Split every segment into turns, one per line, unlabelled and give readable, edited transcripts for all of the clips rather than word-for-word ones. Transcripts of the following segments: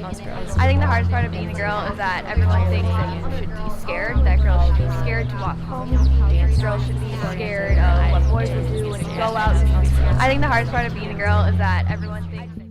most girls.
I think the hardest part of being a girl is that everyone thinks that you should be scared, that girls should be scared to walk home, girls should be scared of what boys will do when you go out. I think the hardest part of being a girl is that everyone thinks that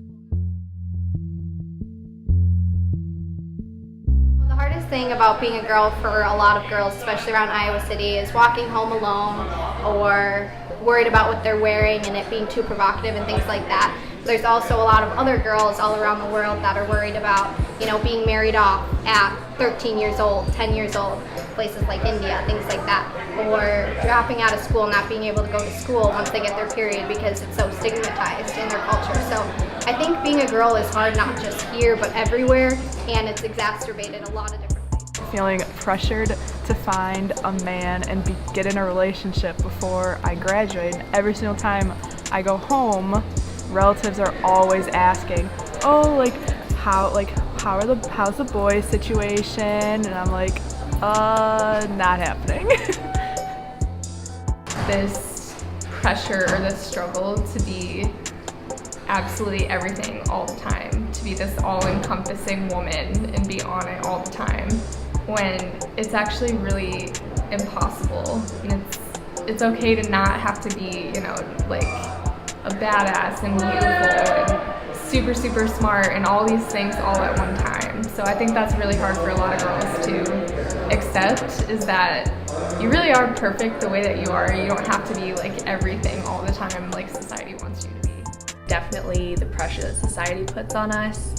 The hardest thing about being a girl for a lot of girls, especially around Iowa City, is walking home alone or worried about what they're wearing and it being too provocative and things like that. There's also a lot of other girls all around the world that are worried about, being married off at 13 years old, 10 years old, places like India, things like that, or dropping out of school, not being able to go to school once they get their period because it's so stigmatized in their culture. So I think being a girl is hard not just here but everywhere, and it's exacerbated a lot of different ways.
Feeling pressured to find a man and get in a relationship before I graduate. And every single time I go home, relatives are always asking, how's the boys situation? And I'm like, not happening.
This pressure or this struggle to be absolutely everything all the time, to be this all-encompassing woman and be on it all the time, when it's actually really impossible. And it's okay to not have to be, a badass and beautiful and super, super smart and all these things all at one time. So I think that's really hard for a lot of girls to accept, is that you really are perfect the way that you are. You don't have to be like everything all the time like society wants you to be.
Definitely the pressure that society puts on us,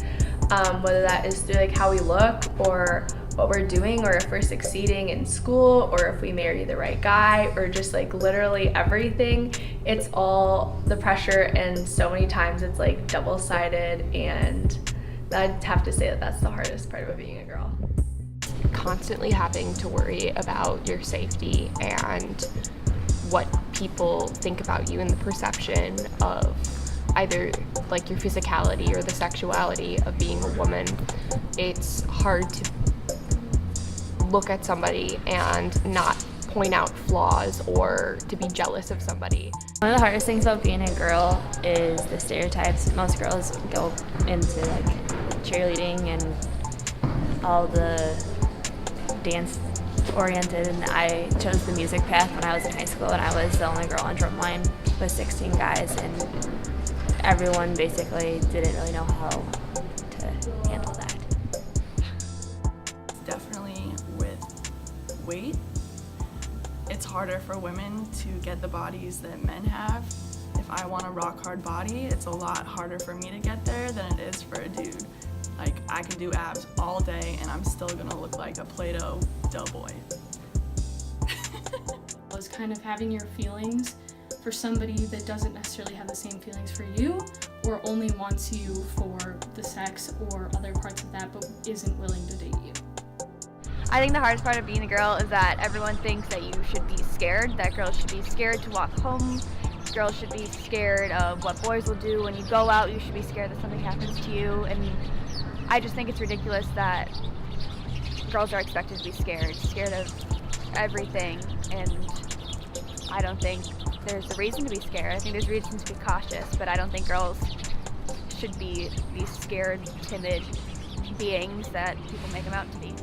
whether that is through how we look or what we're doing, or if we're succeeding in school, or if we marry the right guy, or just literally everything. It's all the pressure, and so many times it's double-sided, and I'd have to say that that's the hardest part about being a girl.
Constantly having to worry about your safety and what people think about you and the perception of either your physicality or the sexuality of being a woman. It's hard to look at somebody and not point out flaws or to be jealous of somebody.
One of the hardest things about being a girl is the stereotypes. Most girls go into cheerleading and all the dance oriented, and I chose the music path when I was in high school, and I was the only girl on drumline with 16 guys, and everyone basically didn't really know how to handle that.
Definitely with weight. It's harder for women to get the bodies that men have. If I want a rock hard body, it's a lot harder for me to get there than it is for a dude. I can do abs all day and I'm still gonna look like a Play-Doh doughboy.
Was kind of having your feelings for somebody that doesn't necessarily have the same feelings for you, or only wants you for the sex or other parts of that, but isn't willing to date you.
I think the hardest part of being a girl is that everyone thinks that you should be scared, that girls should be scared to walk home, girls should be scared of what boys will do when you go out, you should be scared that something happens to you, and I just think it's ridiculous that girls are expected to be scared of everything, and I don't think there's a reason to be scared. I think there's reason to be cautious, but I don't think girls should be these scared, timid beings that people make them out to be.